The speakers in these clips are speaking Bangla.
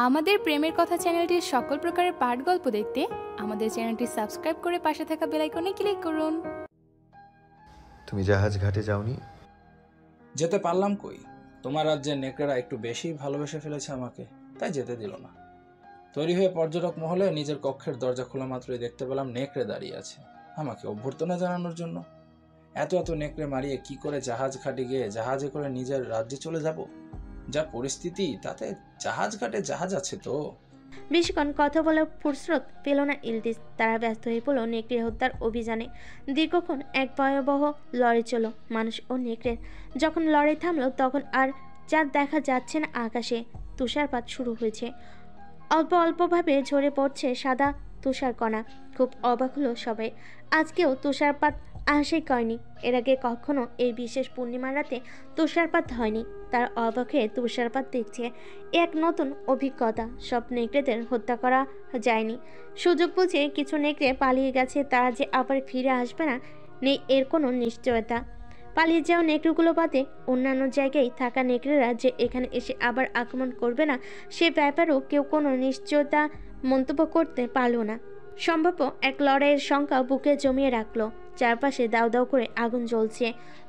আমাদের প্রেমের কথা চ্যানেলটির সকল প্রকারের পাঠ গল্প দেখতে আমাদের চ্যানেলটি সাবস্ক্রাইব করে পাশে থাকা বেল আইকনে ক্লিক করুন। তুমি জাহাজ ঘাটে যাওনি? যেতে পারলাম কই, তোমার রাজ্যের নেকড়েরা একটু বেশি ভালোবেসে ফেলেছে আমাকে, তাই যেতে দিল না। তৈরি হয়ে পর্যটক মহলে নিজের কক্ষের দরজা খোলা মাত্রই দেখতে পেলাম নেকড়ে দাঁড়িয়ে আছে আমাকে অভ্যর্থনা জানানোর জন্য। এত এত নেকড়ে মারিয়ে কি করে জাহাজ ঘাটে গিয়ে জাহাজে করে নিজের রাজ্যে চলে যাব? যা পরিস্থিতি তাতে জাহাজ ঘাটে জাহাজ আছে তো। বেশিক্ষণ কথা বলার ফুরসত পেল না ইলদিস। তারা ব্যস্ত হয়ে পড়ল নেকড়ে হত্যার অভিযানে। দীর্ঘক্ষণ এক ভয়াবহ লড়াই চলো মানুষ ও নেকড়ের। যখন লড়াই থামলো তখন আর চাঁদ দেখা যাচ্ছে না আকাশে। তুষারপাত শুরু হয়েছে। অল্প অল্পভাবে ঝরে পড়ছে সাদা তুষারকণা। খুব অবাক হলো সবাই। আজকেও তুষারপাত আশাই করেনি। এর আগে কখনো এই বিশেষ পূর্ণিমার রাতে তুষারপাত হয়নি। তার অবাক হয়ে তুষারপাত দেখছে এক নতুন অভিজ্ঞতা। সব নেকড়েদের হত্যা করা যায়নি। সুযোগ বুঝে কিছু নেকড়ে পালিয়ে গেছে। তারা যে আবার ফিরে আসবে না নেই এর কোনো নিশ্চয়তা। পালিয়ে যাওয়া নেকড়েগুলো বাদে অন্যান্য জায়গায় থাকা নেকড়েরা যে এখানে এসে আবার আক্রমণ করবে না সে ব্যাপারেও কেউ কোনো নিশ্চয়তা মন্তব্য করতে পারল না। সম্ভাব্য এক লড়াইয়ের শঙ্কা বুকে জমিয়ে রাখলো। চারপাশে দাউ দাউ করে আগুন জ্বলছে।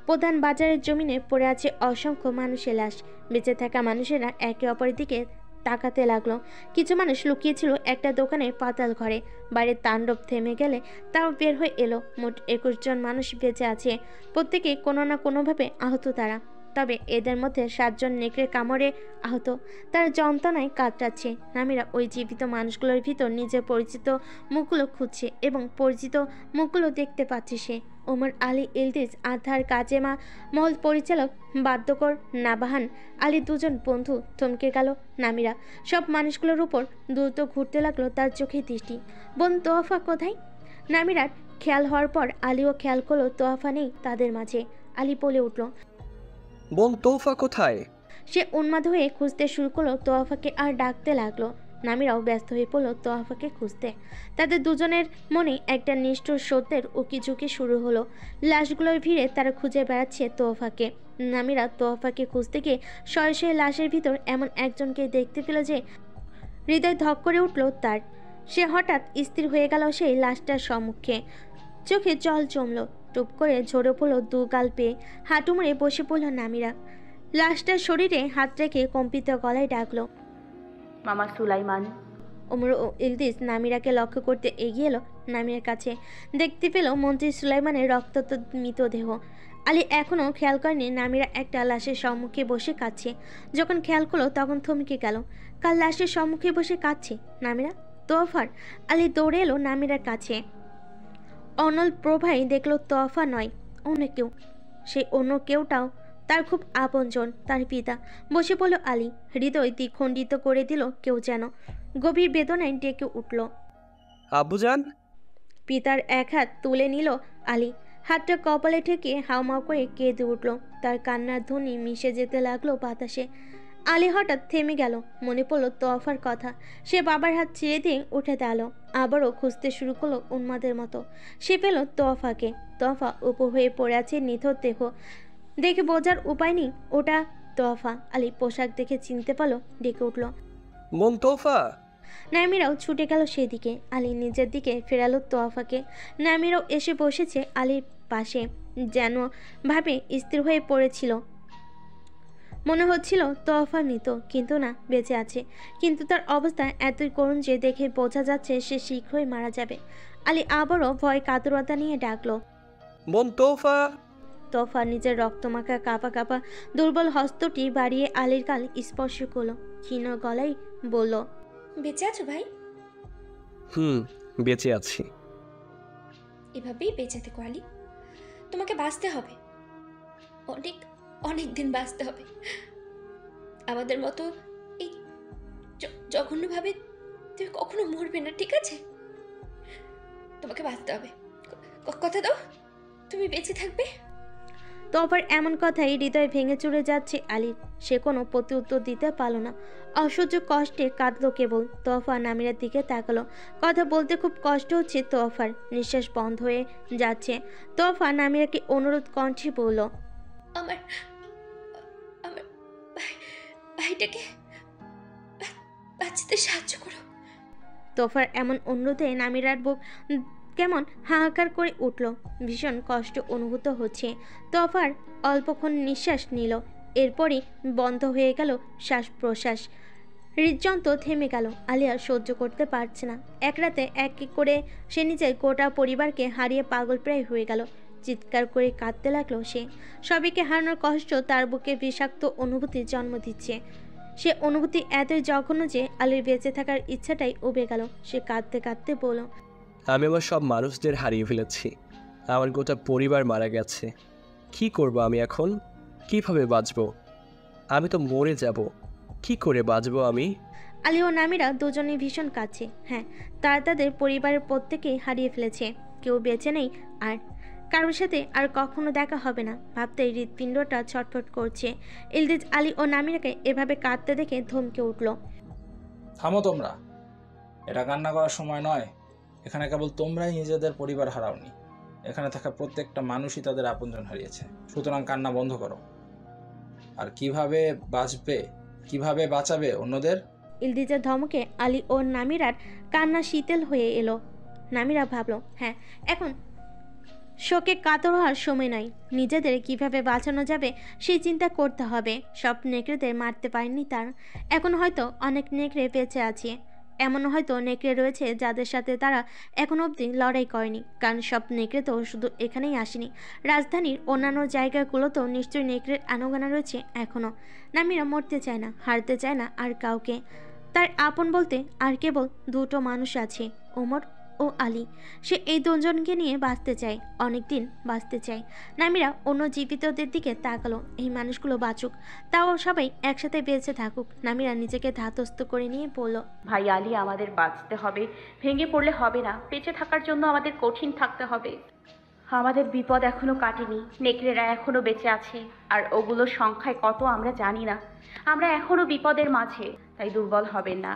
প্রধান বাজারের জমিনে পড়ে আছে অসংখ্য মানুষের লাশ। বেঁচে থাকা মানুষেরা একে অপরের দিকে তাকাতে লাগলো। কিছু মানুষ লুকিয়েছিল একটা দোকানের পাতাল ঘরে। বাইরে তাণ্ডব থেমে গেলে তাও বের হয়ে এলো। মোট 21 জন মানুষ বেঁচে আছে। প্রত্যেকে কোনো না কোনোভাবে আহত তারা। তবে এদের মধ্যে 7 জন নেকড়ের কামড়ে আহত। তারা যন্ত্রণায় কাতরাচ্ছে। নামিরা ওই জীবিত মানুষগুলোর ভিতর নিজের পরিচিত মুখগুলো খুঁজছে এবং পরিচিত মুখগুলো দেখতে পাচ্ছে সে। ওমর আলী ইলদিজ আধার কাজেমা মহল পরিচালক বাদ্যকর নাবাহান আলী দুজন বন্ধু। থমকে গেল নামিরা। সব মানুষগুলোর উপর দ্রুত ঘুরতে লাগলো তার চোখের দৃষ্টি। বোন তোয়াফা কোথায়? নামিরার খেয়াল হওয়ার পর আলীও খেয়াল করলো তোয়াফা নেই তাদের মাঝে। আলী বলে উঠল, বোন তোফা কোথায়? সে উন্মাদ হয়ে খুঁজতে শুরু করলো তোয়াফাকে আর ডাকতে লাগলো। নামিরাও ব্যস্ত হয়ে পড়লো তোয়াফাকে খুঁজতে। তাদের দুজনের মনে একটা নিষ্ঠুর সত্যের উকিঝুঁকি শুরু হলো। লাশগুলোর ভিড়ে তারা খুঁজে বেড়াচ্ছে তোয়াফাকে। নামিরা তোয়াফাকে খুঁজতে গিয়ে শয়ে শয়ে লাশের ভিতর এমন একজনকে দেখতে পেল যে হৃদয় ধক করে উঠল তার। সে হঠাৎ স্থির হয়ে গেল সেই লাশটার সম্মুখে। চোখে জল জমল। টুপ করে ঝরে পড়ল দু গাল পেয়ে। হাঁটু মুড়ে বসে পড়ল নামিরা। লাশটার শরীরে হাত রেখে কম্পিত গলায় ডাকলো, মামা সুলাইমান। ওমর ও ইলদিজ নামিরাকে লক্ষ্য করতে এগিয়ে এলো নামিরার কাছে। দেখতে পেল মন্ত্রী সুলাইমানের রক্তাক্ত মৃতদেহ। আলী এখনও খেয়াল করেনি নামিরা একটা লাশের সম্মুখে বসে কাঁদছে। যখন খেয়াল করলো তখন থমকে গেল। কাল লাশের সম্মুখে বসে কাঁদছে নামিরা? তোয়াফার। আলী দৌড়ে এলো নামিরার কাছে। অনল প্রভাই দেখলো তোয়াফা নয়, অন্য কেউ। সেই অন্য কেউটাও তার খুব আপনজন, তার পিতা। বসে পড়ল আলী। হৃদয় দ্বিখণ্ডিত করে দিল কেউ যেন। গভীর বেদনায় ডেকে উঠল, আব্বুজান। পিতার এক হাত তুলে নিল আলী। হাতটা কপালে ঠেকে হাউমাউ করে কেঁদে উঠল। তার কান্নার ধ্বনি মিশে যেতে লাগলো বাতাসে। আলী হঠাৎ থেমে গেল। মনে পড়ল তোয়াফার কথা। সে বাবার হাত ছেড়ে দিয়ে উঠে দাঁড়ালো। আবারও খুঁজতে শুরু করলো উন্মাদের মতো। সে পেল তোয়াফাকে। তোয়াফা উপ হয়ে পড়ে আছে নিথর দেহ। দেখে বোঝার উপায় নেই ওটা তোয়াফা। আলী পোশাক দেখে চিনতে পারলো। ডেকে উঠল, বোন তোফা। নামিরাও ছুটে গেল সেদিকে। আলী নিজের দিকে ফেরালো তোয়াফাকে। নামিরাও এসে বসেছে আলীর পাশে। যেন ভাবে স্থির হয়ে পড়েছিল। মনে হচ্ছিল তোয়াফা মৃত, কিন্তু না, বেঁচে আছে। কিন্তু তার অবস্থা এতই করুণ যে দেখে বোঝা যাচ্ছে সে শীঘ্রই মারা যাবে। আলী আবারও ভয় কাতরতা নিয়ে ডাকলো, বোন তোফা। তোফা নিজের রক্তমাখা কাঁপা কাঁপা দুর্বল হস্তটি বাড়িয়ে আলীর গাল স্পর্শ করলো। ক্ষীণ গলায় বলল, বেঁচে আছো ভাই? বেঁচে আছি। এভাবেই বেঁচে থেকো আলী। তোমাকে বাঁচতে হবে, অনেক অনেক দিন বাঁচতে হবে। আমাদের মতো এই জঘন্যভাবে তুমি কখনো মরবে না, ঠিক আছে? তোমাকে বাঁচতে হবে, কথা দাও তুমি বেঁচে থাকবে। তোফার এমন কথাই হৃদয় ভেঙে চুরে যাচ্ছে আলীর। সে কোনো প্রত্যুত্তর দিতে পারল না। অসহ্য কষ্টে কাঁদলো কেবল। তোফা নামিরার দিকে তাকালো। কথা বলতে খুব কষ্ট হচ্ছে তোফার। নিঃশ্বাস বন্ধ হয়ে যাচ্ছে। তোফা নামিরাকে অনুরোধ কণ্ঠে বলল, আমার ভাইটাকে বাঁচতে সাহায্য করো। তোফার এমন অনুরোধে নামিরার বুক কেমন হাহাকার করে উঠল। ভীষণ কষ্ট অনুভূত হচ্ছে। তোফার অল্পক্ষণ নিঃশ্বাস নিল, এরপরই বন্ধ হয়ে গেল শ্বাস প্রশ্বাস। হৃদযন্ত্র থেমে গেল। আলিয়া সহ্য করতে পারছে না। এক রাতে এক এক করে সে নিজের গোটা পরিবারকে হারিয়ে পাগল প্রায় হয়ে গেল। চিৎকার করে কাঁদতে লাগলো সে। সবাইকে হারানোর কষ্ট তার বুকে বিষাক্ত অনুভূতির জন্ম দিচ্ছে। সে অনুভূতি এতই জঘন্য যে আলির বেঁচে থাকার ইচ্ছাটাই উবে গেল। সে কাঁদতে কাঁদতে বলল, আমি আমার সব মানুষদের হারিয়ে ফেলেছি। আমার গোটা পরিবার মারা গেছে। কি করব আমি এখন? কিভাবে বাঁচব? আমি তো মরে যাব। কি করে বাঁচবো আমি? আলী ও নামিরা দুজনেই ভীষণ কাঁদছে। হ্যাঁ, তারা তাদের পরিবারের প্রত্যেকেই হারিয়ে ফেলেছে। কেউ বেঁচে নেই, আর কারোর সাথে আর কখনো দেখা হবে না ভাবতেই হৃৎপিণ্ডটা ছটফট করছে। ইলদিজ আলী ও নামিরাকে এভাবে কাঁদতে দেখে ধমকে উঠল। থামো তোমরা, এটা কান্না করার সময় নয়। এখানে কেবল তোমরাই নিজেদের পরিবার হারাওনি, এখানে থাকা প্রত্যেকটা মানুষই তাদের আপনজন হারিয়েছে। সুতরাং কান্না বন্ধ করো। আর কিভাবে বাঁচাবে অন্যদের? ইলদিজের ধমকে আলী ও নামিরার কান্না শীতল হয়ে এলো। নামিরা ভাবল, হ্যাঁ, এখন শোকে কাতর হওয়ার সময় নয়। নিজেদের কিভাবে বাঁচানো যাবে সেই চিন্তা করতে হবে। সব নেকড়েদের মারতে পারেনি তার। এখন হয়তো অনেক নেকড়ে বেঁচে আছে। এমন হয়তো নেকড়ে রয়েছে যাদের সাথে তারা এখন অবধি লড়াই করেনি। কারণ সব নেকড়ে তো শুধু এখানেই আসেনি, রাজধানীর অন্যান্য জায়গাগুলোতেও নিশ্চয়ই নেকড়ের আনাগোনা রয়েছে এখনও। নামিরা মরতে চায় না, হারতে চায় না আর কাউকে। তার আপন বলতে আর কেবল দুটো মানুষ আছে, ওমর ও আলী। সে এই দুজনকে নিয়ে বাঁচতে চায়, অনেক দিন বাঁচতে চায়। নামিরা অন্য জীবিতদের দিকে তাকালো। এই মানুষগুলো বাঁচুক, তাও সবাই একসাথে বেঁচে থাকুক। নামিরা নিজেকে ধাতস্থ করে নিয়ে বলল, ভাই আলী, আমাদের বাঁচতে হবে, ভেঙে পড়লে হবে না। বেঁচে থাকার জন্য আমাদের কঠিন থাকতে হবে। আমাদের বিপদ এখনো কাটেনি, নেকড়েরা এখনো বেঁচে আছে, আর ওগুলোর সংখ্যায় কত আমরা জানি না। আমরা এখনো বিপদের মাঝে, তাই দুর্বল হবেন না।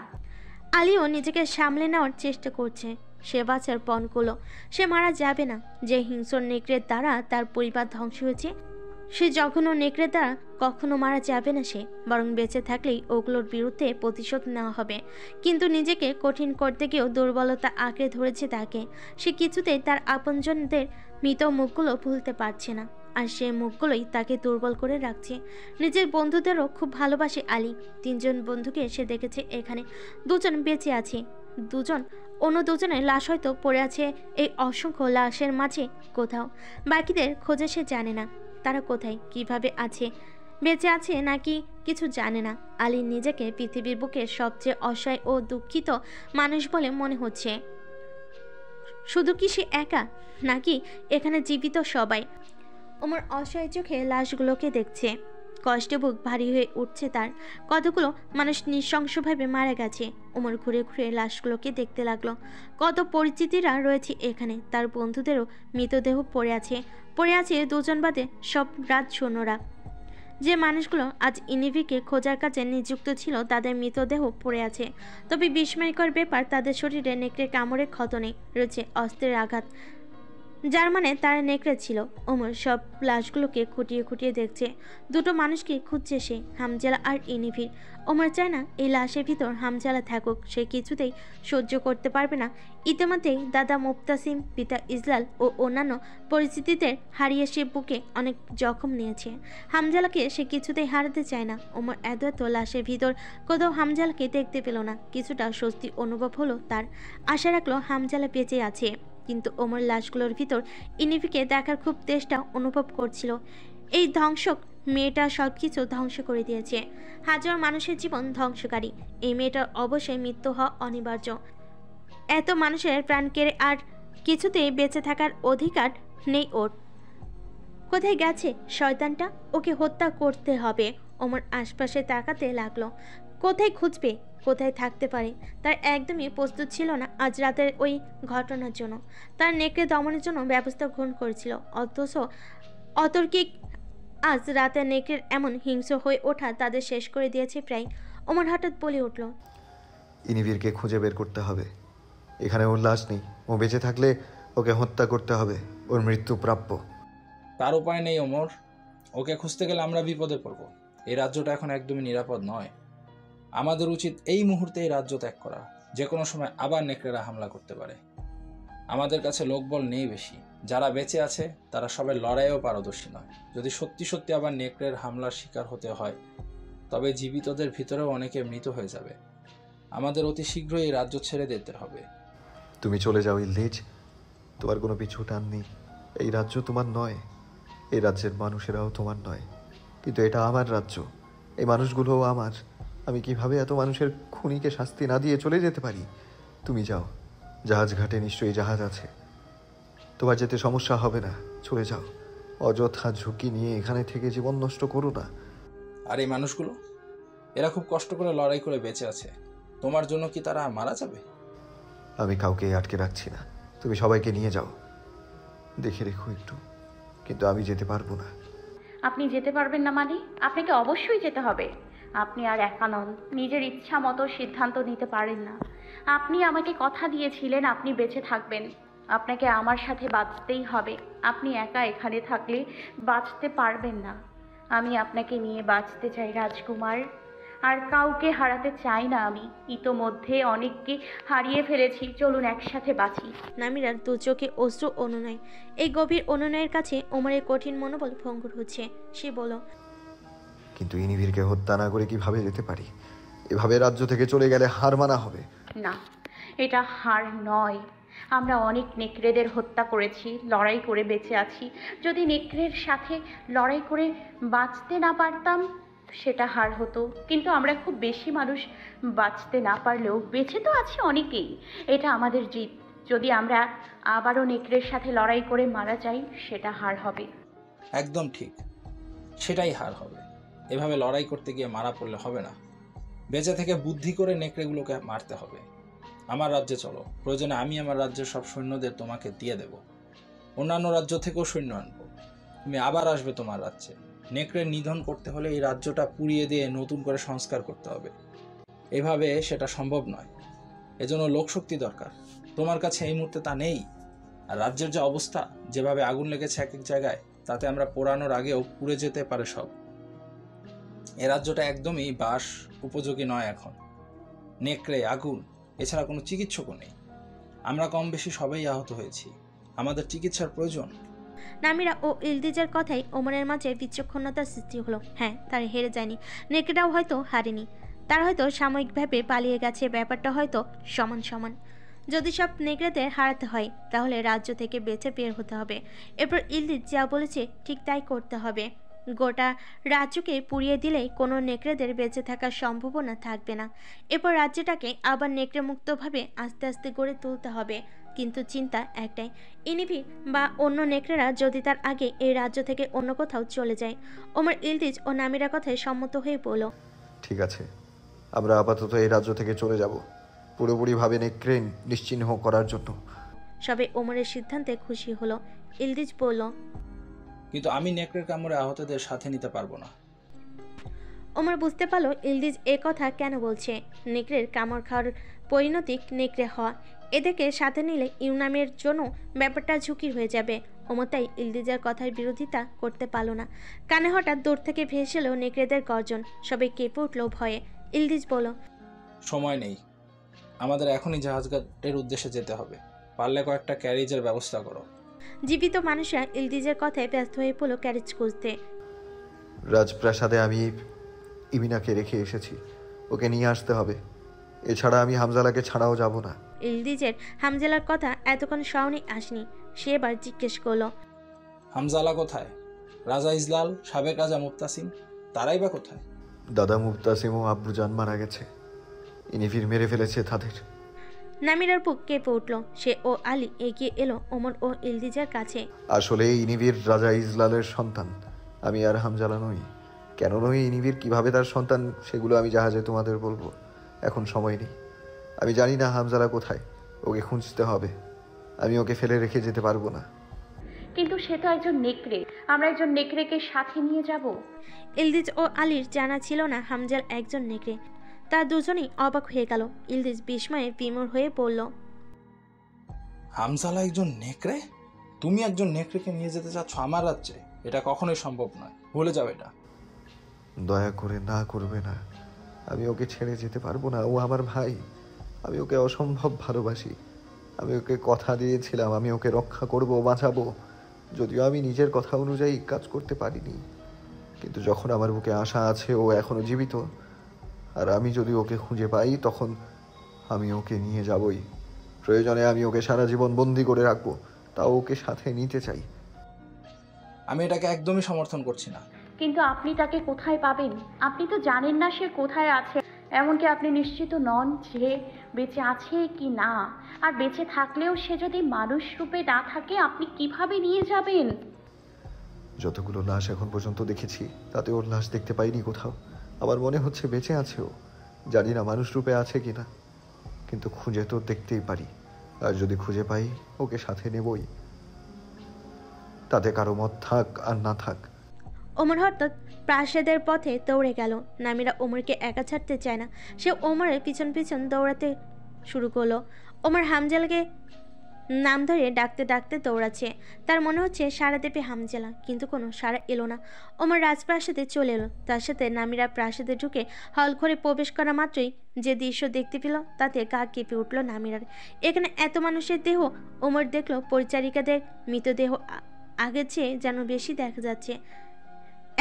আলীও নিজেকে সামলে নেওয়ার চেষ্টা করছে। সে বাঁচার পণ করলো, সে মারা যাবে না। যে হিংস্র নেকড়ের দ্বারা তার পরিবার ধ্বংস হয়েছে, সে জঘন্য নেকড়ের দ্বারা কখনো মারা যাবে না সে, বরং বেঁচে থাকলেই ওগুলোর বিরুদ্ধে প্রতিশোধ নেওয়া হবে। কিন্তু নিজেকে কঠিন করতে গিয়েও দুর্বলতা আঁকড়ে ধরেছে তাকে। সে কিছুতেই তার আপনজনদের মৃত মুখগুলো ভুলতে পারছে না, আর সে মুখগুলোই তাকে দুর্বল করে রাখছে। নিজের বন্ধুদেরও খুব ভালোবাসে আলী। 3 জন বন্ধুকে সে দেখেছে এখানে। 2 জন বেঁচে আছে, অন্য দুজনের লাশ হয়তো পড়ে আছে এই অসংখ্য লাশের মাঝে কোথাও। বাকিদের খোঁজে সে জানে না তারা কোথায়, কিভাবে আছে, বেঁচে আছে নাকি কিছু জানে না। আলী নিজেকে পৃথিবীর বুকে সবচেয়ে অসহায় ও দুঃখিত মানুষ বলে মনে হচ্ছে। শুধু কি সে একা, নাকি এখানে জীবিত সবাই? ওমর অসহায় চোখে লাশগুলোকে দেখছে। কষ্টে বুক ভারী হয়ে উঠছে তার। কতগুলো মানুষ নৃশংসভাবে মারা গেছে। ওমর ঘুরে ঘুরে লাশগুলোকে দেখতে লাগলো। কত পরিচিতিরা রয়েছে এখানে। তার বন্ধুদেরও মৃতদেহ পড়ে আছে 2 জন বাদে সব রাত সৈন্যরা। যে মানুষগুলো আজ ইনিভিকে খোঁজার কাজে নিযুক্ত ছিল তাদের মৃতদেহ পড়ে আছে। তবে বিস্ময়কর ব্যাপার, তাদের শরীরে নেকড়ে কামড়ে ক্ষত নেই, রয়েছে অস্ত্রের আঘাত, যার মানে তারা নেকড়ে ছিল। ওমর সব লাশগুলোকে খুঁটিয়ে খুঁটিয়ে দেখছে। 2টো মানুষকে খুঁজছে সে, হামজালা আর ইনিভির। ওমর চায় না এই লাশের ভিতর হামজালা থাকুক, সে কিছুতেই সহ্য করতে পারবে না। ইতিমধ্যেই দাদা মুফতাসিম, পিতা ইজলাল ও অন্যান্য পরিচিতিদের হারিয়ে সে বুকে অনেক জখম নিয়েছে। হামজালাকে সে কিছুতেই হারাতে চায় না। ওমর এত লাশের ভিতর কোথাও হামজালাকে দেখতে পেল না। কিছুটা স্বস্তি অনুভব হলো তার। আশা রাখলো হামজালা বেঁচে আছে। কিন্তু ওমর লাশগুলোর ভিতর ইনিভিকে দেখার খুব চেষ্টা অনুভব করছিল। এই ধ্বংসক মেয়েটা সবকিছু ধ্বংস করে দিয়েছে। হাজার মানুষের জীবন ধ্বংসকারী এই মেয়েটার অবশ্যই মৃত্যু হওয়া অনিবার্য। এত মানুষের প্রাণ কেড়ে আর কিছুতেই বেঁচে থাকার অধিকার নেই ওর। কোথায় গেছে শয়তানটা? ওকে হত্যা করতে হবে। ওমর আশপাশে তাকাতে লাগলো। কোথায় খুঁজবে, কোথায় থাকতে পারে? তার একদমই প্রস্তুত ছিল না আজ রাতের ওই ঘটনার জন্য। তার নেকড়ে দমনের জন্য ব্যবস্থা গ্রহণ করেছিল, অথচ অতর্কিক আজ রাতে নেকড়ের এমন হিংস্র হয়ে ওঠা তাদের শেষ করে দিয়েছে প্রায়। ওমর হঠাৎ বলে উঠল, ইনিভিরকে খুঁজে বের করতে হবে। এখানে ওর লাশ নেই। ও বেঁচে থাকলে ওকে হত্যা করতে হবে, ওর মৃত্যু প্রাপ্য। তার উপায় নেই ওমর, ওকে খুঁজতে গেলে আমরা বিপদে পড়ব। এই রাজ্যটা এখন একদমই নিরাপদ নয়। আমাদের উচিত এই মুহূর্তে এই রাজ্য ত্যাগ করা। যে কোনো সময় আবার নেকড়েরা হামলা করতে পারে। আমাদের কাছে লোকবল নেই বেশি। যারা বেঁচে আছে তারা সবাই লড়াইয়েও পারদর্শী নয়। যদি সত্যি সত্যি আবার নেকড়ের হামলার শিকার হতে হয়, তবে জীবিতদের ভিতরেও অনেকে মৃত হয়ে যাবে। আমাদের অতি শীঘ্রই এই রাজ্য ছেড়ে দিতে হবে। তুমি চলে যাও ইলদিজ, তোমার কোনো পিছু টান নেই। এই রাজ্য তোমার নয়, এই রাজ্যের মানুষেরাও তোমার নয়, কিন্তু এটা আমার রাজ্য, এই মানুষগুলোও আমার। আমি কিভাবে এত মানুষের খুনিকে শাস্তি না দিয়ে চলে যেতে পারি? তুমি যাও, জাহাজ ঘাটে নিশ্চয়ই জাহাজ আছে, তোমার যেতে সমস্যা হবে না। চলে যাও, অযথা ঝুঁকি নিয়ে এখানে থেকে জীবন নষ্ট করো না। আর এই মানুষগুলো, এরা খুব কষ্ট করে লড়াই করে বেঁচে আছে। তোমার জন্য কি তারা মারা যাবে? আমি কাউকে আটকে রাখছি না, তুমি সবাইকে নিয়ে যাও। দেখে রেখো একটু, কিন্তু আমি যেতে পারবো না। আপনি যেতে পারবেন না মানে? আপনাকে অবশ্যই যেতে হবে। আপনি আর একা নন, নিজের ইচ্ছা মতো সিদ্ধান্ত নিতে পারেন না। আপনি আমাকে কথা দিয়েছিলেন আপনি বেঁচে থাকবেন, আপনাকে আমার সাথে বাঁচতেই হবে। আপনি একা এখানে থাকলে বাঁচতে পারবেন না। আমি আপনাকে নিয়ে বাঁচতে চাই রাজকুমার, আর কাউকে হারাতে চাই না আমি। ইতোমধ্যে অনেককে হারিয়ে ফেলেছি, চলুন একসাথে বাঁচি। নামিরার দু চোখে অশ্রু অনুনয়। এই গভীর অনুনয়ের কাছে ওমরের কঠিন মনোবল ভঙ্গুর হচ্ছে। সে বলল, কিন্তু ইনিভিরকে হত্যা না করে কিভাবে যেতে পারি? এভাবে রাজ্য থেকে চলে গেলে হার মানা হবে। না, এটা হার নয়। আমরা অনেক নেকড়েদের হত্যা করেছি, লড়াই করে বেঁচে আছি। যদি নেকড়ের সাথে লড়াই করে বাঁচতে না পারতাম, সেটা হার হতো। কিন্তু আমরা খুব বেশি মানুষ, বাঁচতে না পারলেও বেঁচে তো আছি অনেকেই। এটা আমাদের জিত। যদি আমরা আবারও নেকড়ের সাথে লড়াই করে মারা যাই, সেটা হার হবে। একদম ঠিক, সেটাই হার হবে। এভাবে লড়াই করতে গিয়ে মারা পড়লে হবে না। বেঁচে থেকে বুদ্ধি করে নেকড়েগুলোকে মারতে হবে। আমার রাজ্যে চলো, প্রয়োজনে আমি আমার রাজ্যের সব সৈন্যদের তোমাকে দিয়ে দেব। অন্যান্য রাজ্য থেকেও সৈন্য আনবো। তুমি আবার আসবে তোমার রাজ্যে। নেকড়ে নিধন করতে হলে এই রাজ্যটা পুড়িয়ে দিয়ে নতুন করে সংস্কার করতে হবে। এভাবে সেটা সম্ভব নয়, এজন্য লোকশক্তি দরকার। তোমার কাছে এই মুহূর্তে তা নেই। আর রাজ্যের যে অবস্থা, যেভাবে আগুন লেগেছে এক এক জায়গায়, তাতে আমরা পোড়ানোর আগেও পুড়ে যেতে পারে সব। এ রাজ্যটা একদমই বাস উপযোগী নয় এখন। নেকড়ে, আগুন, এছাড়া কোনো চিকিৎসকও নেই। আমরা কম বেশি সবাই আহত হয়েছি, আমাদের চিকিৎসার প্রয়োজন। নামিরা ও ইলদিজের কথাই ওমরের মাঝে বিচক্ষণতার সৃষ্টি হলো। হ্যাঁ, তারা হেরে যায়নি, নেকড়েটাও হয়তো হারেনি। তারা হয়তো সাময়িকভাবে পালিয়ে গেছে, ব্যাপারটা হয়তো সমান সমান। যদি সব নেকড়েদের হারাতে হয়, তাহলে রাজ্য থেকে বেঁচে বের হতে হবে। এরপর ইলদিজ যা বলেছে ঠিক তাই করতে হবে। গোটা রাজ্যকে পুড়িয়ে দিলেই কোনো নেকড়েদের বেঁচে থাকার সম্ভাবনা থাকবে না। এরপর রাজ্যটাকে আবার নেকড়ে মুক্তভাবে আস্তে আস্তে গড়ে তুলতে হবে। কিন্তু চিন্তা একটাই, ইনিভি বা অন্য নেকড়েরা যদি তার আগে এই রাজ্য থেকে অন্য কোথাও চলে যায়। ওমর ইলদিজ ও নামিরা কথায় সম্মত হয়ে বলল, ঠিক আছে, আমরা আপাতত এই রাজ্য থেকে চলে যাব, পুরোপুরিভাবে নেকড়ে নিশ্চিহ্ন করার জন্য। সবে ওমরের সিদ্ধান্তে খুশি হলো। ইলদিজ বলল, কিন্তু আমি নেকড়ের কামড়ে আহতদের সাথে নিতে পারবো না। ওমর বুঝতে পারল ইলদিজ এ কথা কেন বলছে। নেকড়ের কামড় খাওয়ার পরিণতি নেকড়ে হওয়া, এদেরকে সাথে নিলে ইউনামের জন্য ব্যাপারটা ঝুঁকির হয়ে যাবে। ওমর তাই ইলদিজের কথার বিরোধিতা করতে পারল না। কানে হঠাৎ দূর থেকে ভেসে এলো নেকড়েদের গর্জন। সবাই কেঁপে উঠল ভয়ে। ইলদিজ বলল, সময় নেই, আমাদের এখনই জাহাজঘাটের উদ্দেশ্যে যেতে হবে। পারলে কয়েকটা ক্যারিজের ব্যবস্থা করো। জীবিত মানুষরা ইলদিজের কথায় ব্যস্ত হয়ে পড়ল ক্যারেজ খুঁজতে। রাজপ্রাসাদে আমি ইমিনাকে রেখে এসেছি, ওকে নিয়ে আসতে হবে। এছাড়া আমি হামজালাকে ছাড়াও যাব না। ইলদিজের হামজালার কথা এতক্ষণ স্মরণে আসেনি। সে এবার জিজ্ঞেস করলো, হামজালা কোথায়? রাজা ইজলাল, সাবেক রাজা মুফতাসিম, তারাই বা কোথায়? দাদা মুফতাসিম ও আব্বুজান মারা গেছে, ইনিভির মেরে ফেলেছে তাদের। নামিরার বুক কেঁপে উঠল। সে ও আলী এগিয়ে এলো ওমর ও ইলদিজের কাছে। আসলে ইনিভির রাজা ইজলালের সন্তান, আমি আর হামজালা নই। কেন নই, ইনিভির কিভাবে তার সন্তান, সেগুলো আমি জাহাজে তোমাদের বলবো। এখন সময় নেই। আমি জানি না হামজালা কোথায়, ওকে খুঁজতে হবে। আমি ওকে ফেলে রেখে যেতে পারবো না। কিন্তু সে তো একজন নেকড়ে, আমরা একজন নেকড়েকে সাথে নিয়ে যাব। ইলদিজ ও আলীর জানা ছিল না হামজাল একজন নেকড়ে। তারা দুজনেই অবাক হয়ে গেল। ইলদিজ বিস্ময়ে বিমূঢ় হয়ে পড়ল, হামজালা একজন নেকড়ে? তুমি একজন নেকড়েকে নিয়ে যেতে চাচ্ছ আমার রাজ্যে? এটা কখনোই সম্ভব নয়, ভুলে যাও এটা। দয়া করে না করবে না, আমি ওকে ছেড়ে যেতে পারবো না, ও আমার ভাই। আমি ওকে অসম্ভব ভালোবাসি। আমি ওকে কথা দিয়েছিলাম আমি ওকে রক্ষা করব, বাঁচাবো। যদিও আমি নিজের কথা অনুযায়ী কাজ করতে পারিনি, কিন্তু যখন আমার বুকে আশা আছে ও এখনো জীবিত, আর আমি যদি ওকে খুঁজে পাই তখন আমি ওকে নিয়ে যাবই। প্রয়োজনে আমি ওকে সারা জীবন বন্দি করে রাখবো, তাও ওকে সাথে নিতে চাই। আমি এটাকে একদমই সমর্থন করছি না। কিন্তু আপনি তাকে কোথায় পাবেন? আপনি তো জানেন না সে কোথায় আছে, এমনকি আপনি নিশ্চিত নন যে বেঁচে আছে কি না। আর বেঁচে থাকলেও সে যদি মানুষ রূপে না থাকে, আপনি কিভাবে নিয়ে যাবেন? যতগুলো লাশ এখন পর্যন্ত দেখেছি তাতে ওর লাশ দেখতে পাইনি কোথাও। আমার মনে হচ্ছে বেঁচে আছে ও। জানি না মানুষ রূপে আছে কিনা, কিন্তু খুঁজে তো দেখতেই পারি। আর যদি খুঁজে পাই ওকে সাথে নেবই, তাতে কারো মত থাক আর না থাক। ওমর হঠাৎ প্রাসাদের পথে দৌড়ে গেল। নামিরা ওমরকে একা ছাড়তে চায় না। সে ওমরের পিছন পিছন দৌড়াতে শুরু করলো। ওমর হামজালাকে নাম ধরে ডাকতে ডাকতে দৌড়াচ্ছে। তার মনে হচ্ছে সাড়া দেবে হামজালা, কিন্তু কোনো সাড়া এলো না। ওমর রাজপ্রাসাদে চলে এলো। তার সাথে নামিরা প্রাসাদে ঢুকে হল ঘরে প্রবেশ করা মাত্রই যে দৃশ্য দেখতে পেল তাতে গা কেঁপে উঠল নামিরার। এখানে এত মানুষের দেহ। ওমর দেখলো পরিচারিকাদের মৃতদেহ আগের চেয়ে যেন বেশি দেখা যাচ্ছে।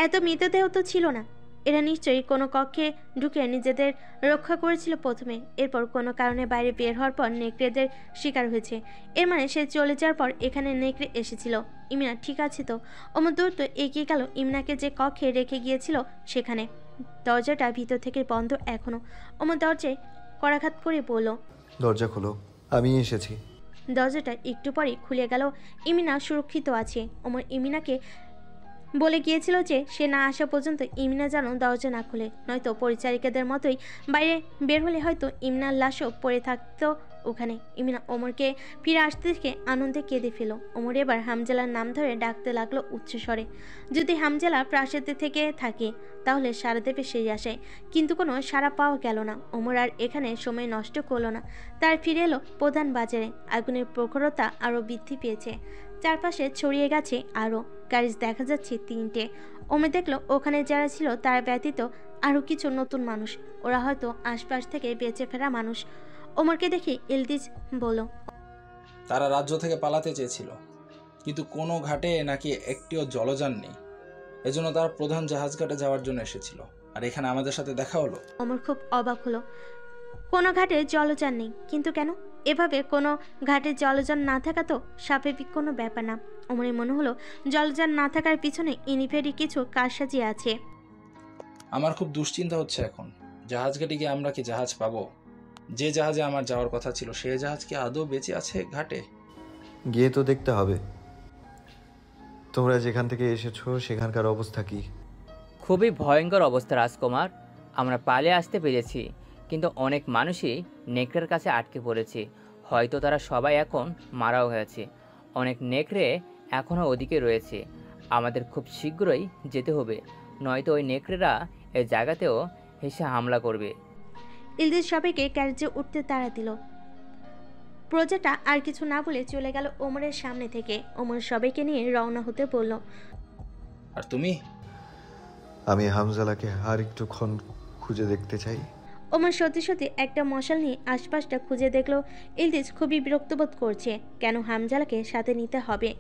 এত মৃতদেহ তো ছিল না। এরা নিশ্চয়ই কোনো কক্ষে ঢুকে নিজেদের রক্ষা করেছিল প্রথমে, এরপর কোনো কারণে বাইরে বের হওয়ার পর নেকড়েদের শিকার হয়েছে। এর মানে সে চলে যাওয়ার পর এখানে নেকড়ে এসেছিল। ইমিনা ঠিক আছে তো? ওমর দ্রুত এগিয়ে গেল ইমিনাকে যে কক্ষে রেখে গিয়েছিল সেখানে। দরজাটা ভিতর থেকে বন্ধ এখনো। ওমর দরজায় করাঘাত করে বলল, দরজা খোলো, আমি এসেছি। দরজাটা একটু পরেই খুলে গেল। ইমিনা সুরক্ষিত আছে। ওমর ইমিনাকে বলে গিয়েছিল যে সে না আসা পর্যন্ত ইমিনা যেন দরজা না খুলে, নয়তো পরিচারিকাদের মতোই বাইরে বের হলে হয়তো ইমিনার লাশও পড়ে থাকতো ওখানে। ইমিনা ওমরকে ফিরে আসতে দেখে আনন্দে কেঁদে ফেল। ওমর এবার হামজালার নাম ধরে ডাকতে লাগলো উচ্চস্বরে। যদি হামজালা প্রাসাদে থেকে থাকে তাহলে সারা দেবে সেই আশায়, কিন্তু কোনো সাড়া পাওয়া গেল না। ওমর আর এখানে সময় নষ্ট করলো না। তার ফিরে এলো প্রধান বাজারে। আগুনের প্রখরতা আরও বৃদ্ধি পেয়েছে। চারপাশে ছড়িয়ে গেছে আরও গাড়ি দেখা যাচ্ছে 3টে। ওমর দেখলো ওখানে যারা ছিল তারা ব্যতীত আরও কিছু নতুন মানুষ। ওরা হয়তো আশপাশ থেকে বেঁচে ফেরা মানুষ। ওমরকে দেখে ইলদিজ বলল, তারা রাজ্য থেকে পালাতে চেয়েছিল, কিন্তু কোনো ঘাটে নাকি একটিও জলযান নেই। এজন্য তারা প্রধান জাহাজ ঘাটে যাওয়ার জন্য এসেছিল, আর এখানে আমাদের সাথে দেখা হলো। ওমর খুব অবাক হলো। কোনো ঘাটে জলযান নেই, কিন্তু কেন? এভাবে কোনো ঘাটে জলযান না থাকা তো স্বাভাবিক কোনো ব্যাপার না। ওমরের মনে হলো জলযান না থাকার পিছনে ইনিফেরি কিছু কারসাজি আছে। আমার খুব দুশ্চিন্তা হচ্ছে এখন। জাহাজ ঘাটে গিয়ে আমরা কি জাহাজ পাবো? যে জাহাজে আমার যাওয়ার কথা ছিল সে জাহাজ কি আদৌ বেঁচে আছে ঘাটে? গিয়ে তো দেখতে হবে। তোমরা যেখান থেকে এসেছো সেখানকার অবস্থা কি? খুবই ভয়ঙ্কর অবস্থা রাজকুমার। আমরা পালিয়ে আসতে পেরেছি, কিন্তু অনেক মানুষই নেকড়ের কাছে আটকে পড়েছে। হয়তো তারা সবাই এখন মারাও হয়েছে। অনেক নেকড়ে এখনও ওদিকে রয়েছে। আমাদের খুব শীঘ্রই যেতে হবে, নয়তো ওই নেকড়েরা এই জায়গাতেও এসে হামলা করবে। ইলদিজ সবাইকে ক্যারেজে উঠতে তাড়া দিল। প্রজাটা আর কিছু না বলে চলে গেল ওমরের সামনে থেকে। ওমর সবাইকে নিয়ে রওনা হতে বলল। আর তুমি? আমি হামজালাকে আর একটুক্ষণ খুঁজে দেখতে চাই। ওমর সত্যি সত্যি একটা মশাল নিয়ে আশপাশটা খুঁজে দেখলো। ইলদিজ খুবই বিরক্তবোধ করছে। কেন হামজালাকে সাথে নিতে হবে?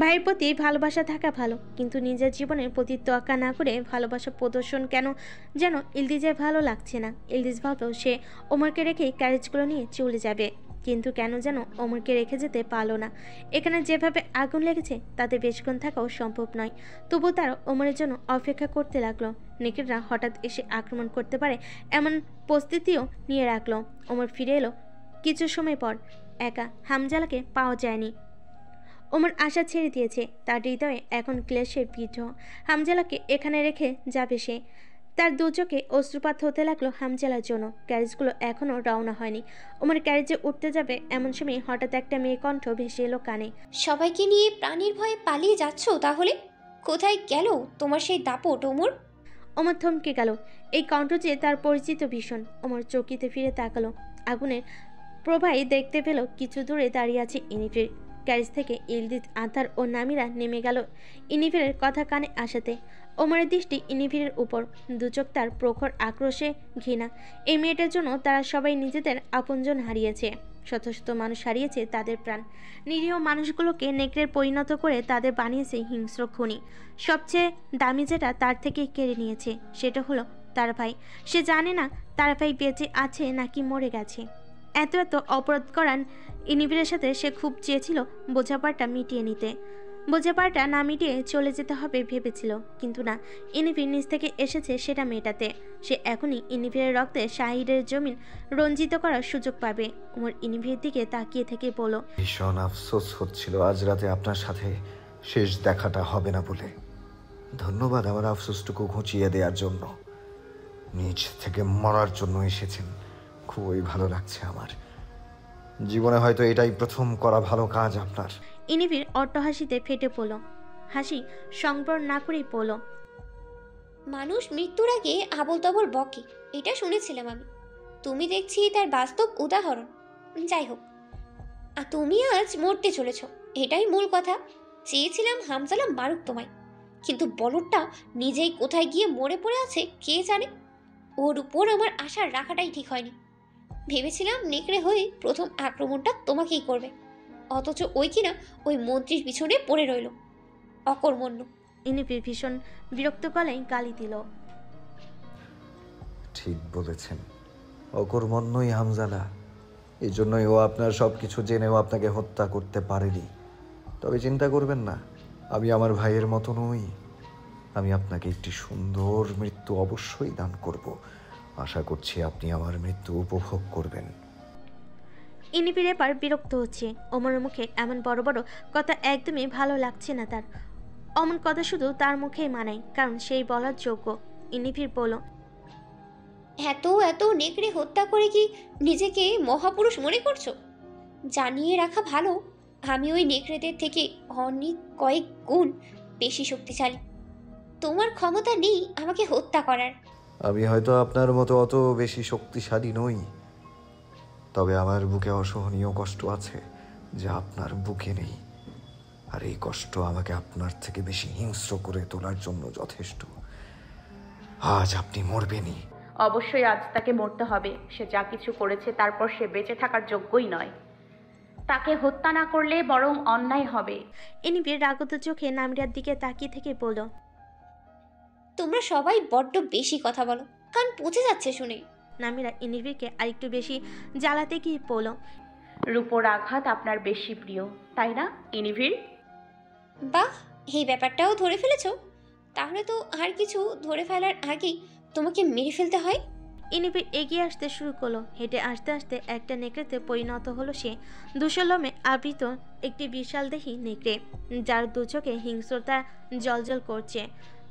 ভাইয়ের প্রতি ভালোবাসা থাকা ভালো, কিন্তু নিজের জীবনের প্রতি তোয়াক্কা না করে ভালোবাসা প্রদর্শন কেন যেন ইলদিজের ভালো লাগছে না। ইলদিজ ভাবল সে ওমরকে রেখেই ক্যারেজগুলো নিয়ে চলে যাবে, কিন্তু কেন যেন ওমরকে রেখে যেতে পারলো না। এখানে যেভাবে আগুন লেগেছে তাতে বেশিক্ষণ থাকাও সম্ভব নয়। তবু তারা ওমরের জন্য অপেক্ষা করতে লাগলো। নেকড়েরা হঠাৎ এসে আক্রমণ করতে পারে এমন প্রস্তুতিও নিয়ে রাখলো। ওমর ফিরে এলো কিছু সময় পর। একা হামজালাকে পাওয়া যায়নি। ওমর আশা ছেড়ে দিয়েছে। তার হৃদয়ে এখন ক্লেশের বিদ্রোহ। হামজালাকে এখানে রেখে যাবে সে। তার দু চোখে অশ্রুপাত হতে লাগলো হামজালার জন্য। ক্যারেজগুলো এখনও রওনা হয়নি। ওমর ক্যারেজে উঠতে যাবে এমন সময় হঠাৎ একটা মেয়ে কণ্ঠ ভেসে এলো কানে। সবাইকে নিয়ে প্রাণীর ভয়ে পালিয়ে যাচ্ছ তাহলে? কোথায় গেল তোমার সেই দাপট ওমর? ওমর থমকে গেল। এই কণ্ঠ যে তার পরিচিত ভীষণ। ওমর চকিতে ফিরে তাকালো। আগুনের প্রভাই দেখতে পেল কিছু দূরে দাঁড়িয়ে আছে ইনিফের। ক্যারেজ থেকে ইলদিত, আতার ও নামিরা নেমে গেল ইনিফিরের কথা কানে আসাতে। ওমরের দৃষ্টি ইনিফিরের উপর, দু চোখ তার প্রখর আক্রোশে ঘৃণা। এই মেয়েটার জন্য তারা সবাই নিজেদের আপনজন হারিয়েছে, শত শত মানুষ হারিয়েছে তাদের প্রাণ। নিরীহ মানুষগুলোকে নেকড়ের পরিণত করে তাদের বানিয়েছে হিংস্র খুনি। সবচেয়ে দামি যেটা তার থেকে কেড়ে নিয়েছে সেটা হলো তার ভাই। সে জানে না তার ভাই বেঁচে আছে নাকি মরে গেছে। এত এত অপরাধ করান ইনিফিরের সাথে সে খুব চেয়েছিল বোঝাপড়াটা মিটিয়ে নিতে। বোঝাপড়াটা না মিটিয়ে চলে যেতে হবে ভেবেছিল, কিন্তু না, ইনিফির নিজ থেকে এসেছে সেটা মেটাতে। সে এখনই ইনিফিরের রক্তে শাহিদের জমিন রঞ্জিত করার সুযোগ পাবে। ওমর ইনিফির দিকে তাকিয়ে থেকে বলল, ভীষণ আফসোস হচ্ছিল আজ রাতে আপনার সাথে শেষ দেখাটা হবে না বলে। ধন্যবাদ আমার আফসোসটুকু ঘুচিয়ে দেওয়ার জন্য। নিজ থেকে মরার জন্য এসেছেন, খুবই ভালো লাগছে আমার। জীবনে হয়তো এটাই প্রথম করা ভালো কাজ আপনার। ইনিফির অট্টহাসিতে ফেটে পড়ল। হাসি সংবর না করেই পড়ল, মানুষ মৃত্যুর আগে আবল তাবল বকে, এটা শুনেছিলাম আমি। তুমি দেখছি তার বাস্তব উদাহরণ। যাই হোক, আর তুমি আজ মরতে চলেছ, এটাই মূল কথা। চেয়েছিলাম হামজালা মারুক তোমায়, কিন্তু বলদটা নিজেই কোথায় গিয়ে মরে পড়ে আছে কে জানে। ওর উপর আমার আশা রাখাটাই ঠিক হয়নি। ভেবেছিলাম নেকড়ে হয়ে প্রথম আক্রমণটা তোমাকেই করবে, অথচ ওই কিনা ওই মন্ত্রীর পিছনে পড়ে রইল, অকর্মণ্য। ইনিফির ভীষণ বিরক্ত গলায় গালি দিল, ঠিক বলেছেন, অকর্মণ্যই হামজালা। এই জন্যই ও আপনার সব কিছু জেনেও আপনাকে হত্যা করতে পারেনি। তবে চিন্তা করবেন না, আমি আমার ভাইয়ের মতো নই। আমি আপনাকে একটি সুন্দর মৃত্যু অবশ্যই দান করব। আশা করছি আপনি আমার মৃত্যু উপভোগ করবেন। ইনিফির এবার বিরক্ত হচ্ছে। ওমরের মুখে এমন বড় বড় কথা একদমই ভালো লাগছে না তার। অমন কথা শুধু তার মুখেই মানায়, কারণ সেই বলার যোগ্য। ইনিফির বলল, এত এত নেকড়ে হত্যা করে কি নিজেকে মহাপুরুষ মনে করছো? জানিয়ে রাখা ভালো, আমি ওই নেকড়েদের থেকে অনেক কয়েক গুণ বেশি শক্তিশালী। তোমার ক্ষমতা নেই আমাকে হত্যা করার। আমি হয়তো আপনার মতো অত বেশি শক্তিশালী নই, তবে আমার বুকে অসহনীয় কষ্ট আছে যা আপনার বুকে নেই। আর এই কষ্ট আমাকে আপনার থেকে বেশি হিংস্র করে তোলার জন্য যথেষ্ট। আজ আপনি মরবেনই। অবশ্যই আজ তাকে মরতে হবে। সে যা কিছু করেছে তারপর সে বেঁচে থাকার যোগ্যই নয়। তাকে হত্যা না করলে বরং অন্যায় হবে। ইনিফির রাগত চোখে নামিরার দিকে তাকিয়ে থেকে বলল, তোমরা সবাই বড্ড বেশি কথা বলো, কান পচে যাচ্ছে শুনে। নামিরা ইনিফিরকে আরেকটু বেশি জ্বালাতে গিয়ে বলল, রূপোর আঘাত আপনার বেশি প্রিয়, তাই না ইনিভির? বাহ, এই ব্যাপারটাও ধরে ফেলেছো। তাহলে তো আর কিছু ধরে ফেলার আগেই তোমাকে মেরে ফেলতে হয়। ইনিফির এগিয়ে আসতে শুরু করলো। হেঁটে আসতে আসতে একটা নেকড়েতে পরিণত হলো সে। দুশলমে আবৃত একটি বিশাল দেহী নেকড়ে, যার দু চোখে হিংস্রতা জ্বলজ্বল করছে।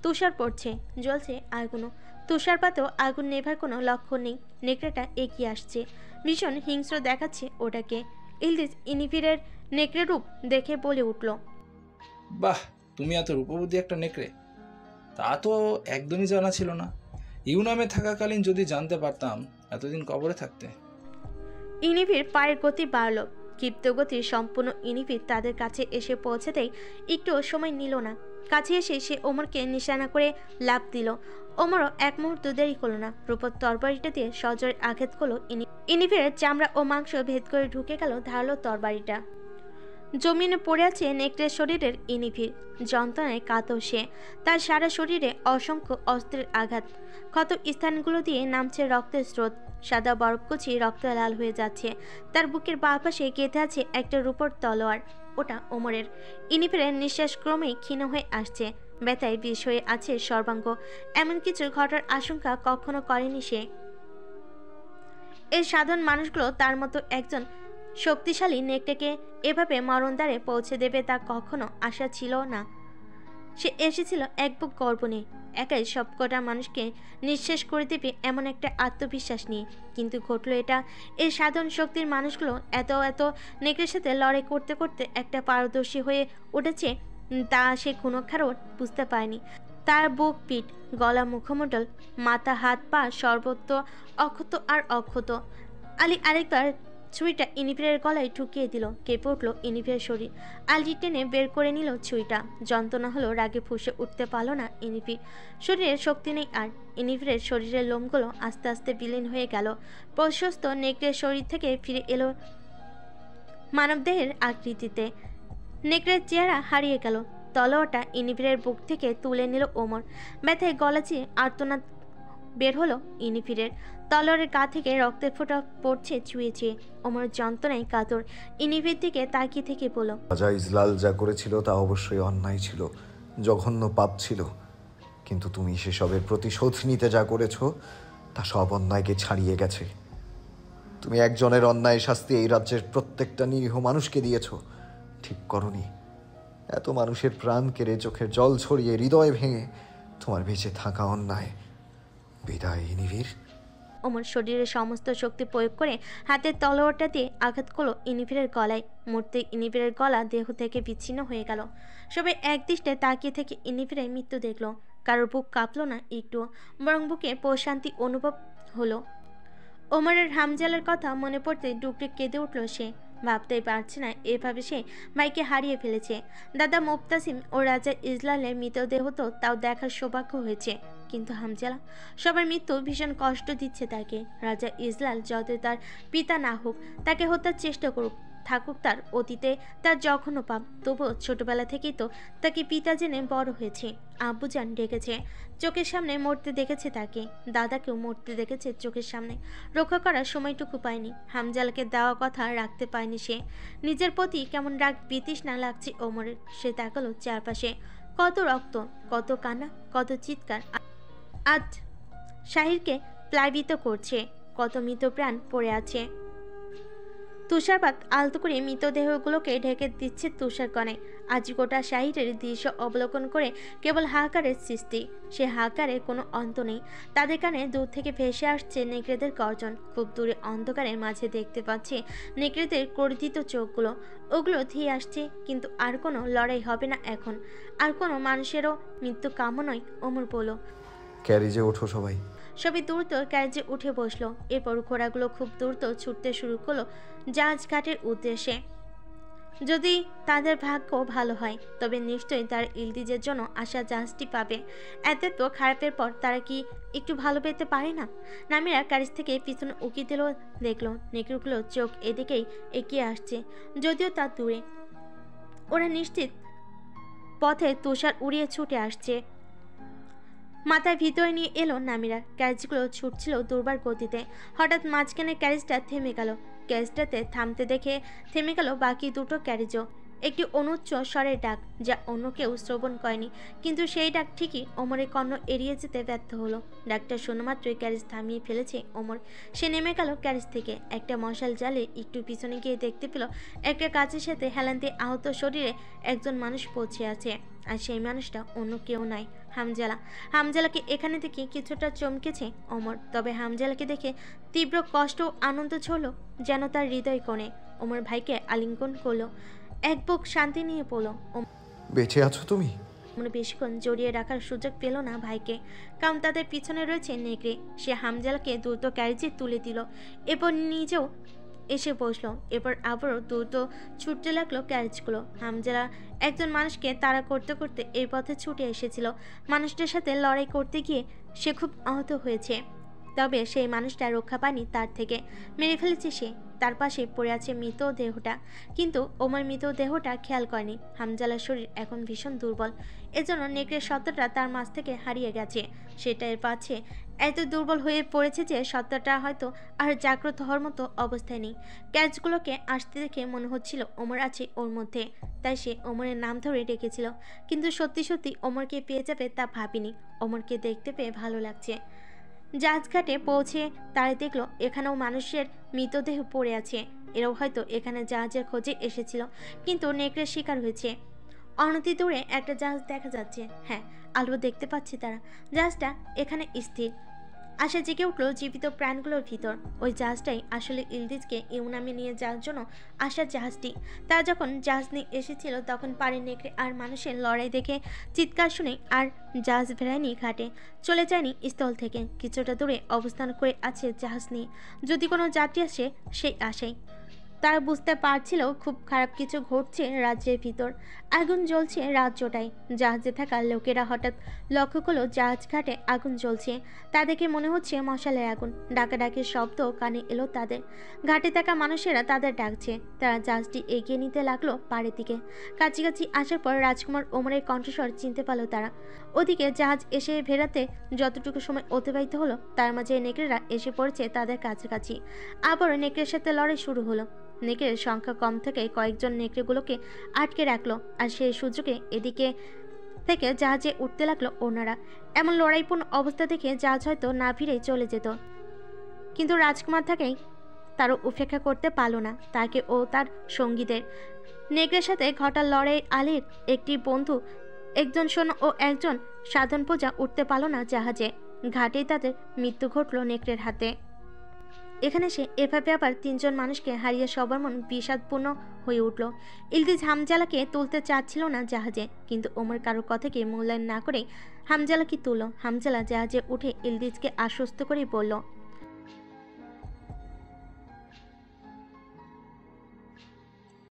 তুষার পড়ছে, জ্বলছে আগুনও। তুষারপাতেও আগুন নেভার কোনো লক্ষণ নেই। নেকড়েটা এগিয়ে আসছে, ভীষণ হিংস্র দেখাচ্ছে ওটাকে। ইলদিস ইনিফিরের নেকড়ে রূপ দেখে বলে উঠল, বাহ, তুমি এত রূপবতী একটা নেকড়ে, তা তো একদমই জানা ছিল না। ইউনামে থাকাকালীন যদি জানতে পারতাম এতদিন কবরে থাকতে। ইনিফির পায়ের গতি বাড়ল। ক্ষিপ্ত গতির সম্পূর্ণ ইনিফির তাদের কাছে এসে পৌঁছাতেই একটুও সময় নিল না। কাছে এসে সে ওমরকে নিশানা করে লাফ দিল। ওমরও এক মুহূর্ত দেরি করল না, রূপর তরবারিটা দিয়ে সজোরে আঘাত করলো। ইনিফিরের চামড়া ও মাংস ভেদ করে ঢুকে গেল ধারালো তরবারিটা। জমিনে পড়ে আছে নেকড়ের শরীরের ইনিফির। যন্ত্রণায় কাতর সে। তার সারা শরীরে অসংখ্য অস্ত্রের আঘাত। ক্ষত স্থানগুলো দিয়ে নামছে রক্তের স্রোত। সাদা বরফকুচি রক্ত লাল হয়ে যাচ্ছে। তার বুকের বাঁ পাশে গেঁথে আছে একটা রূপোর তলোয়ার, ওটা ওমরের। ইনিফিরের নিঃশ্বাস ক্রমেই ক্ষীণ হয়ে আসছে। ব্যথায় বিষ হয়ে আছে সর্বাঙ্গ। এমন কিছু ঘটার আশঙ্কা কখনো করেনি সে। এই সাধারণ মানুষগুলো তার মতো একজন শক্তিশালী নেকড়েকে এভাবে মরণদ্বারে পৌঁছে দেবে তা কখনো আশা ছিল না। সে এসেছিল এক বুক গর্ব নিয়ে, একাই সবকটা মানুষকে নিঃশেষ করে দেবে এমন একটা আত্মবিশ্বাস নিয়ে। কিন্তু ঘটলো এটা, এই সাধারণ শক্তির মানুষগুলো এত এত নেকড়ের সাথে লড়াই করতে করতে একটা পারদর্শী হয়ে উঠেছে তা সে ক্ষণকারও বুঝতে পারেনি। তার বুক, পিঠ, গলা, মুখমণ্ডল, মাথা, হাত, পা সর্বত্র অক্ষত আর অক্ষত। আলী আরেকবার ছুরিটা ইনিফিরের গলায় ঢুকিয়ে দিল। কেঁপে উঠল ইনিফিরের শরীর। আলটি টেনে বের করে নিল ছুরিটা। যন্ত্রণা হলো, রাগে ফুঁসে উঠতে পারল না ইনিফি। শরীরের শক্তি নেই আর। ইনিফিরের শরীরের লোমগুলো আস্তে আস্তে বিলীন হয়ে গেল। প্রশস্ত নেকড়ের শরীর থেকে ফিরে এলো মানবদেহের আকৃতিতে। নেকড়ের চেহারা হারিয়ে গেল। তলোয়ারটা ইনিফিরের বুক থেকে তুলে নিল ওমর। ব্যথায় গলা চিয়ে আর্তনাদ বের হলো ইনিফিরের। তলোয়ারের গা থেকে রক্তের ফোঁটা পড়ছে চুয়ে চুয়ে। ওমর যন্ত্রণায় কাতর ইনিফির দিকে তাকিয়ে থেকে বলল, রাজা ইজলাল যা করেছিল তা অবশ্যই অন্যায় ছিল, জঘন্য পাপ ছিল, কিন্তু তুমি সেসবের প্রতিশোধ নিতে যা করেছো তা সব অন্যায়কে ছাড়িয়ে গেছে। তুমি একজনের অন্যায় শাস্তি এই রাজ্যের প্রত্যেকটা নিরীহ মানুষকে দিয়েছো। ঠিক করনি। এত মানুষের প্রাণ কেড়ে, চোখের জল ছড়িয়ে, হৃদয় ভেঙে তোমার বেঁচে থাকা অন্যায়। বিদায় ইনিফির। ওমর শরীরের সমস্ত শক্তি প্রয়োগ করে হাতের তলোয়ারটা দিয়ে আঘাত করলো ইনিফিরের গলায়। মুহূর্তে ইনিফিরের গলা দেহ থেকে বিচ্ছিন্ন হয়ে গেল। সবাই একদৃষ্টে তাকিয়ে থেকে ইনিফিরের মৃত্যু দেখলো। কারোর বুক কাঁপলো না একটুও, বরং বুকে প্রশান্তি অনুভব হলো। ওমরের হামজালার কথা মনে পড়তে ডুকরে কেঁদে উঠল সে। ভাবতেই পারছে না এভাবে সে ভাইকে হারিয়ে ফেলেছে। দাদা মুফতাসিম ও রাজা ইজলালের মৃতদেহ তো তাও দেখার সৌভাগ্য হয়েছে, কিন্তু হামজালা, সবার মৃত্যু ভীষণ কষ্ট দিচ্ছে তাকে। রাজা ইজলাল যতই তার পিতা না হোক, তাকে হত্যার চেষ্টা করুক, থাকুক তার অতীতে তার জঘন্য পাপ, তবুও ছোটবেলা থেকেই তো তাকে পিতা জেনে বড় হয়েছে। আব্বুজান ডেকেছে, চোখের সামনে মরতে দেখেছে তাকে। দাদাকেও মরতে দেখেছে চোখের সামনে। রক্ষা করার সময়টুকু পায়নি। হামজালাকে দেওয়া কথা রাখতে পায়নি সে। নিজের প্রতি কেমন রাগ বিতৃষ্ণা লাগছে ওমরের। সে তাকালো চারপাশে। কত রক্ত, কত কান্না, কত চিৎকার আজ শাহিরকে প্লাবিত করছে। কত মৃত প্রাণ পড়ে আছে। তুষারপাত আলতো করে মৃতদেহগুলোকে ঢেকে দিচ্ছে তুষারকণে। আজ গোটা শাহিরের দৃশ্য অবলোকন করে কেবল হাহাকারের সৃষ্টি। সে হাহাকারের কোনো অন্ত নেই। তাদের কানে দূর থেকে ভেসে আসছে নেকড়েদের গর্জন। খুব দূরে অন্ধকারের মাঝে দেখতে পাচ্ছে নেকড়েদের ক্রোধিত চোখগুলো। ওগুলো ধেয়ে আসছে, কিন্তু আর কোনো লড়াই হবে না এখন। আর কোনো মানুষেরও মৃত্যু কাম্য নয়। ওমর বলল, ক্যারিজে ওঠো সবাই। সবাই দ্রুত ক্যারেজে উঠে বসলো। এরপর ঘোড়াগুলো খুব দ্রুত ছুটতে শুরু করলো জাহাজ ঘাটের উদ্দেশ্যে। যদি তাদের ভাগ্য ভালো হয় তবে নিশ্চয়ই তার ইলদিজের জন্য আসা জাহাজটি পাবে। এত তো খারাপের পর তারা কি একটু ভালো পেতে পারে না? নামিরা ক্যারেজ থেকে পিছনে উকি দিল, দেখলো নেকড়েগুলো চোখ এদিকেই এগিয়ে আসছে, যদিও তা দূরে। ওরা নিশ্চিত পথে তুষার উড়িয়ে ছুটে আসছে। মাথায় ভিতরে নিয়ে এলো নামিরা। ক্যারেজগুলো ছুটছিল দুর্বার গতিতে। হঠাৎ মাঝখানে ক্যারেজটা থেমে গেল। ক্যারেজটাতে থামতে দেখে থেমে গেল বাকি দুটো ক্যারেজও। একটি অনুচ্চ স্বরের ডাক, যা অন্য কেউ শ্রবণ করেনি, কিন্তু সেই ডাক ঠিকই ওমরের কর্ণ এড়িয়ে যেতে ব্যর্থ হলো। ডাকটা শোনা মাত্রই ক্যারেজ থামিয়ে ফেলেছে ওমর। সে নেমে গেল ক্যারেজ থেকে। একটা মশাল জালে একটু পিছনে গিয়ে দেখতে পেল একটা কাচের সাথে হেলান দিয়ে আহত শরীরে একজন মানুষ পৌঁছে আছে। আর সেই মানুষটা অন্য কেউ নয়, হামজালা। হামজালাকে এখানে দেখে কিছুটা চমকেছে ওমর, তবে হামজালাকে দেখে তীব্র কষ্ট ও আনন্দ ছড়ল যেন তার হৃদয় কোণে। ওমর ভাইকে আলিঙ্গন করলো, এক বুক শান্তি নিয়ে পড়ল। বেঁচে আছো তুমি? ওমর বেশিক্ষণ জড়িয়ে রাখার সুযোগ পেল না ভাইকে, কারণ তাদের পিছনে রয়েছে নেকড়ে। সে হামজালাকে দ্রুত ক্যারেজে তুলে দিল, এরপর নিজেও এসে বসলো। এরপর আবারও দ্রুত ছুটতে লাগলো ক্যারেজগুলো। হামজালা একজন মানুষকে তাড়া করতে করতে এই পথে ছুটে এসেছিল। মানুষটার সাথে লড়াই করতে গিয়ে সে খুব আহত হয়েছে, তবে সেই মানুষটা রক্ষা পায়নি তার থেকে। মেরে ফেলেছে সে। তার পাশে পড়ে আছে মৃতদেহটা, কিন্তু ওমর মৃতদেহটা খেয়াল করেনি। হামজালার শরীর এখন ভীষণ দুর্বল, এজন্য নেকড়ের সত্তাটা তার মাঝ থেকে হারিয়ে গেছে। সেটা এর পাচ্ছে এত দুর্বল হয়ে পড়েছে যে সত্তাটা হয়তো আর জাগ্রত হওয়ার মতো অবস্থায় নেই। ক্যাচগুলোকে আসতে দেখে মনে হচ্ছিল ওমর আছে ওর মধ্যে, তাই সে ওমরের নাম ধরে ডেকেছিল। কিন্তু সত্যি সত্যি ওমরকে পেয়ে যাবে তা ভাবিনি। ওমরকে দেখতে পেয়ে ভালো লাগছে। জাহাজঘাটে পৌঁছে তারা দেখলো এখানেও মানুষের মৃতদেহ পড়ে আছে। এরাও হয়তো এখানে জাহাজের খোঁজে এসেছিল, কিন্তু নেকড়ের শিকার হয়েছে। অনতি দূরে একটা জাহাজ দেখা যাচ্ছে। হ্যাঁ, আলো দেখতে পাচ্ছে তারা। জাহাজটা এখানে স্থির। আশা জেগে উঠল জীবিত প্রাণগুলোর ভিতর। ওই জাহাজটাই আসলে ইলদিজকে ইউনামে নিয়ে যাওয়ার জন্য আসার জাহাজটি। তারা যখন জাহাজ নিয়ে এসেছিল তখন পাড়ে নেকড়ে আর মানুষের লড়াই দেখে চিৎকার শুনে আর জাহাজ ফেরায়নি ঘাটে, চলে যায়নি স্থল থেকে। কিছুটা দূরে অবস্থান করে আছে জাহাজ নিয়ে। যদি কোনো যাত্রী আসে সেই আশায়। তারা বুঝতে পারছিল খুব খারাপ কিছু ঘটছে রাজ্যের ভিতর। আগুন জ্বলছে রাজ্যটাই। জাহাজে থাকা লোকেরা হঠাৎ লক্ষ্য করলো জাহাজ ঘাটে আগুন জ্বলছে। তা দেখে মনে হচ্ছে মশালের আগুন। ডাকাডাকির শব্দ কানে এলো তাদের। ঘাটে থাকা মানুষেরা তাদের ডাকছে। তারা জাহাজটি এগিয়ে নিতে লাগলো পাড়ের দিকে। কাছাকাছি আসার পর রাজকুমার ওমরের কণ্ঠস্বর চিনতে পারলো তারা। ওদিকে জাহাজ এসে ভেড়াতে যতটুকু সময় অতিবাহিত হলো তার মাঝে নেকড়েরা এসে পড়েছে তাদের কাছাকাছি। আবারও নেকড়ের সাথে লড়াই শুরু হলো। নেকড়ের সংখ্যা কম থেকে কয়েকজন নেকড়েগুলোকে আটকে রাখলো, আর সেই সুযোগে এদিকে থেকে জাহাজে উঠতে লাগলো ওনারা। এমন লড়াইপূর্ণ অবস্থা দেখে জাহাজ হয়তো না ফিরেই চলে যেত, কিন্তু রাজকুমার থাকেই তারও উপেক্ষা করতে পারল না তাকে ও তার সঙ্গীদের। নেকড়ের সাথে ঘটা লড়াই আলীর একটি বন্ধু, একজন সৈন্য ও একজন সাধারণ প্রজা উঠতে পারল না জাহাজে। ঘাটেই তাদের মৃত্যু ঘটল নেকড়ের হাতে। এখানে সে এভাবে আবার 3 জন মানুষকে হারিয়ে সবার মন বিষাদপূর্ণ হয়ে উঠল। ইলদিজ হামজালাকে তুলতে চাচ্ছিল না জাহাজে, কিন্তু ওমর কারোর কথাকে মূল্যায়ন না করে হামজালাকে তুলল। হামজালা জাহাজে উঠে ইলদিজকে আশ্বস্ত করে বলল,